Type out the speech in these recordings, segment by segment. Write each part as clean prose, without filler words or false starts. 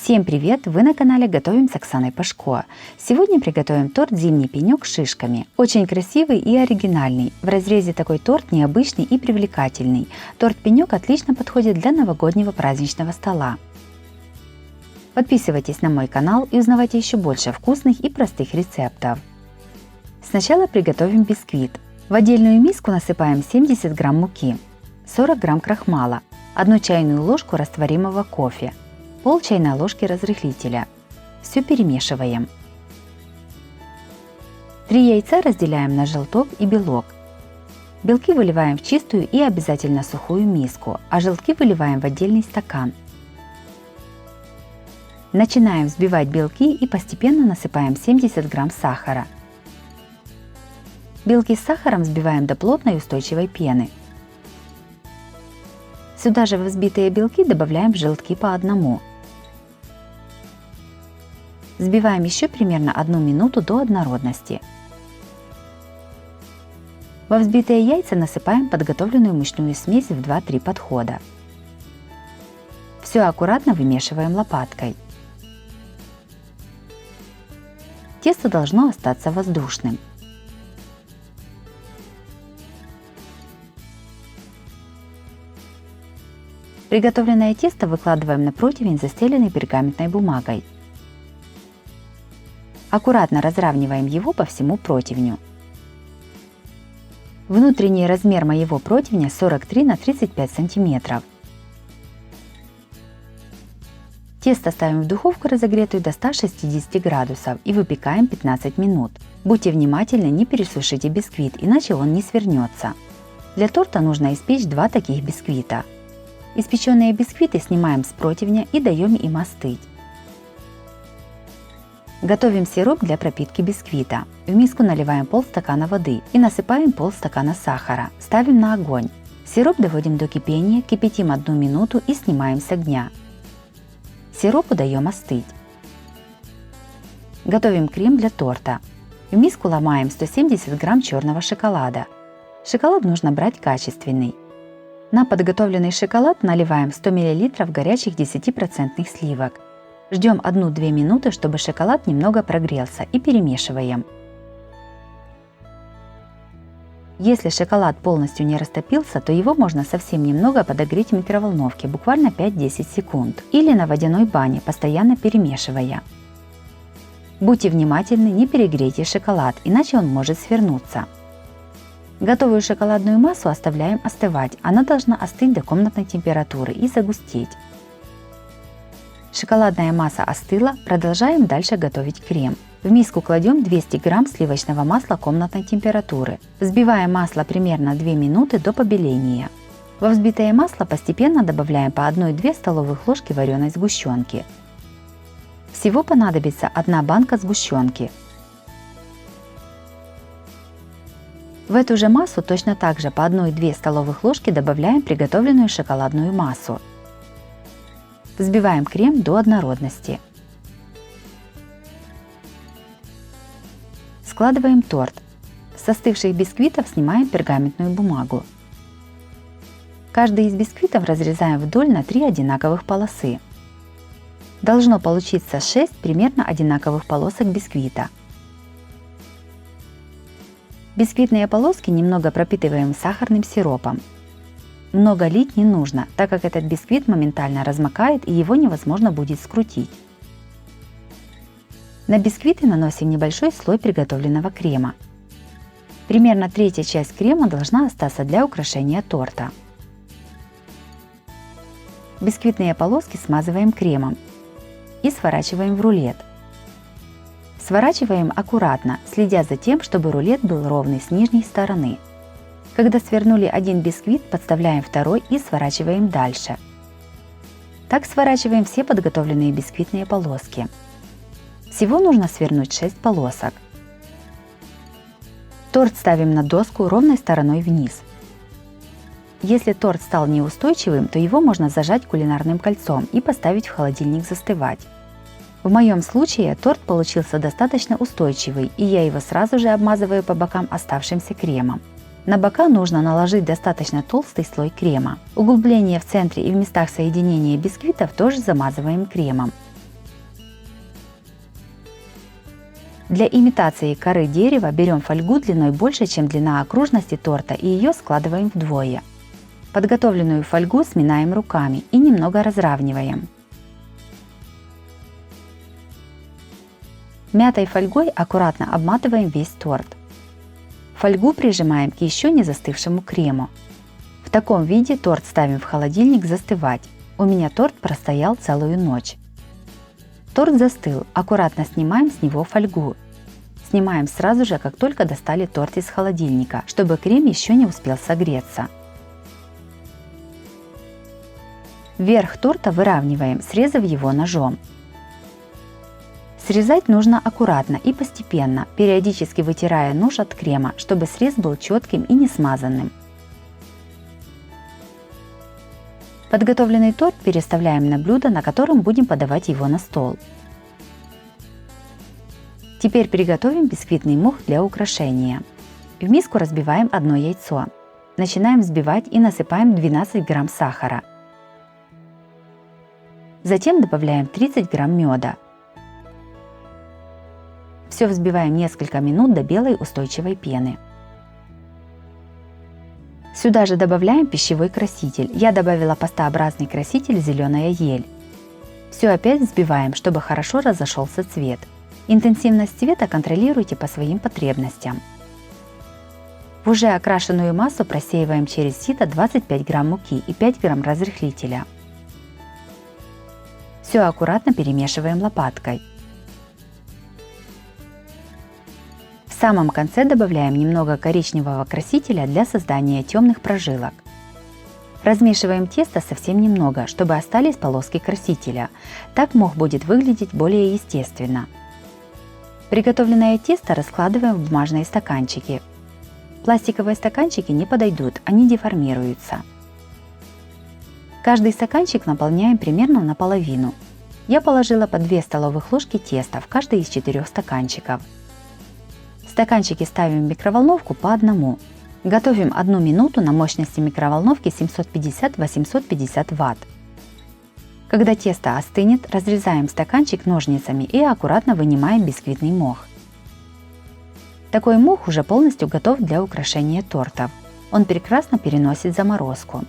Всем привет! Вы на канале Готовим с Оксаной Пашко. Сегодня приготовим торт «Зимний пенек» с шишками. Очень красивый и оригинальный. В разрезе такой торт необычный и привлекательный. Торт-пенек отлично подходит для новогоднего праздничного стола. Подписывайтесь на мой канал и узнавайте еще больше вкусных и простых рецептов. Сначала приготовим бисквит. В отдельную миску насыпаем 70 грамм муки, 40 грамм крахмала, 1 чайную ложку растворимого кофе, пол чайной ложки разрыхлителя. Все перемешиваем. 3 яйца разделяем на желток и белок. Белки выливаем в чистую и обязательно сухую миску, а желтки выливаем в отдельный стакан. Начинаем взбивать белки и постепенно насыпаем 70 грамм сахара. Белки с сахаром взбиваем до плотной устойчивой пены. Сюда же в взбитые белки добавляем желтки по одному. Взбиваем еще примерно 1 минуту до однородности. Во взбитые яйца насыпаем подготовленную мучную смесь в 2-3 подхода. Все аккуратно вымешиваем лопаткой. Тесто должно остаться воздушным. Приготовленное тесто выкладываем на противень, застеленный пергаментной бумагой. Аккуратно разравниваем его по всему противню. Внутренний размер моего противня 43 на 35 см. Тесто ставим в духовку, разогретую до 160 градусов, и выпекаем 15 минут. Будьте внимательны, не пересушите бисквит, иначе он не свернется. Для торта нужно испечь 2 таких бисквита. Испеченные бисквиты снимаем с противня и даем им остыть. Готовим сироп для пропитки бисквита. В миску наливаем полстакана воды и насыпаем полстакана сахара. Ставим на огонь. Сироп доводим до кипения, кипятим 1 минуту и снимаем с огня. Сиропу даем остыть. Готовим крем для торта. В миску ломаем 170 грамм черного шоколада. Шоколад нужно брать качественный. На подготовленный шоколад наливаем 100 мл горячих 10% сливок. Ждем 1-2 минуты, чтобы шоколад немного прогрелся, и перемешиваем. Если шоколад полностью не растопился, то его можно совсем немного подогреть в микроволновке, буквально 5-10 секунд, или на водяной бане, постоянно перемешивая. Будьте внимательны, не перегрейте шоколад, иначе он может свернуться. Готовую шоколадную массу оставляем остывать, она должна остыть до комнатной температуры и загустеть. Шоколадная масса остыла, продолжаем дальше готовить крем. В миску кладем 200 грамм сливочного масла комнатной температуры. Взбиваем масло примерно 2 минуты до побеления. Во взбитое масло постепенно добавляем по 1-2 столовых ложки вареной сгущенки. Всего понадобится 1 банка сгущенки. В эту же массу точно так же по 1-2 столовых ложки добавляем приготовленную шоколадную массу. Взбиваем крем до однородности. Складываем торт. С остывших бисквитов снимаем пергаментную бумагу. Каждый из бисквитов разрезаем вдоль на 3 одинаковых полосы. Должно получиться 6 примерно одинаковых полосок бисквита. Бисквитные полоски немного пропитываем сахарным сиропом. Много лить не нужно, так как этот бисквит моментально размокает и его невозможно будет скрутить. На бисквиты наносим небольшой слой приготовленного крема. Примерно 1/3 часть крема должна остаться для украшения торта. Бисквитные полоски смазываем кремом и сворачиваем в рулет. Сворачиваем аккуратно, следя за тем, чтобы рулет был ровный с нижней стороны. Когда свернули один бисквит, подставляем второй и сворачиваем дальше. Так сворачиваем все подготовленные бисквитные полоски. Всего нужно свернуть 6 полосок. Торт ставим на доску ровной стороной вниз. Если торт стал неустойчивым, то его можно зажать кулинарным кольцом и поставить в холодильник застывать. В моем случае торт получился достаточно устойчивый, и я его сразу же обмазываю по бокам оставшимся кремом. На бока нужно наложить достаточно толстый слой крема. Углубление в центре и в местах соединения бисквитов тоже замазываем кремом. Для имитации коры дерева берем фольгу длиной больше, чем длина окружности торта, и ее складываем вдвое. Подготовленную фольгу сминаем руками и немного разравниваем. Мятой фольгой аккуратно обматываем весь торт. Фольгу прижимаем к еще не застывшему крему. В таком виде торт ставим в холодильник застывать. У меня торт простоял целую ночь. Торт застыл, аккуратно снимаем с него фольгу. Снимаем сразу же, как только достали торт из холодильника, чтобы крем еще не успел согреться. Верх торта выравниваем, срезав его ножом. Срезать нужно аккуратно и постепенно, периодически вытирая нож от крема, чтобы срез был четким и не смазанным. Подготовленный торт переставляем на блюдо, на котором будем подавать его на стол. Теперь приготовим бисквитный мух для украшения. В миску разбиваем одно яйцо. Начинаем взбивать и насыпаем 12 грамм сахара. Затем добавляем 30 грамм меда. Все взбиваем несколько минут до белой устойчивой пены. Сюда же добавляем пищевой краситель. Я добавила пастообразный краситель «Зеленая ель». Все опять взбиваем, чтобы хорошо разошелся цвет. Интенсивность цвета контролируйте по своим потребностям. В уже окрашенную массу просеиваем через сито 25 грамм муки и 5 грамм разрыхлителя. Все аккуратно перемешиваем лопаткой. В самом конце добавляем немного коричневого красителя для создания темных прожилок. Размешиваем тесто совсем немного, чтобы остались полоски красителя. Так мух будет выглядеть более естественно. Приготовленное тесто раскладываем в бумажные стаканчики. Пластиковые стаканчики не подойдут, они деформируются. Каждый стаканчик наполняем примерно наполовину. Я положила по 2 столовых ложки теста в каждый из 4 стаканчиков. Стаканчики ставим в микроволновку по одному. Готовим 1 минуту на мощности микроволновки 750-850 Вт. Когда тесто остынет, разрезаем стаканчик ножницами и аккуратно вынимаем бисквитный мох. Такой мох уже полностью готов для украшения тортов. Он прекрасно переносит заморозку.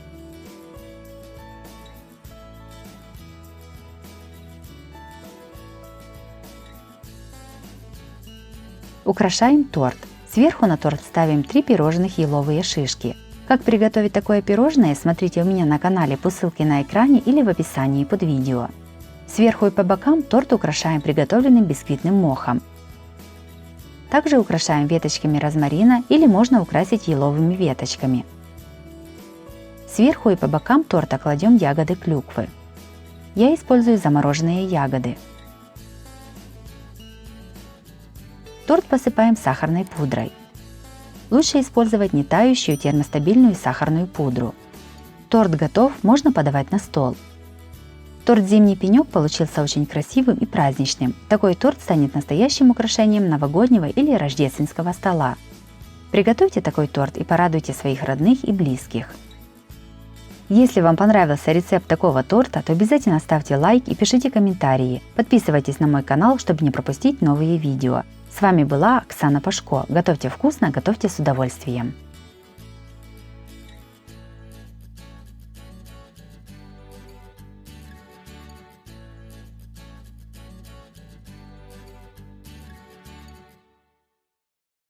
Украшаем торт. Сверху на торт ставим 3 пирожных еловые шишки. Как приготовить такое пирожное, смотрите у меня на канале по ссылке на экране или в описании под видео. Сверху и по бокам торт украшаем приготовленным бисквитным мохом. Также украшаем веточками розмарина или можно украсить еловыми веточками. Сверху и по бокам торта кладем ягоды клюквы. Я использую замороженные ягоды. Торт посыпаем сахарной пудрой. Лучше использовать не тающую термостабильную сахарную пудру. Торт готов, можно подавать на стол. Торт «Зимний пенек» получился очень красивым и праздничным. Такой торт станет настоящим украшением новогоднего или рождественского стола. Приготовьте такой торт и порадуйте своих родных и близких. Если вам понравился рецепт такого торта, то обязательно ставьте лайк и пишите комментарии. Подписывайтесь на мой канал, чтобы не пропустить новые видео. С вами была Оксана Пашко. Готовьте вкусно, готовьте с удовольствием.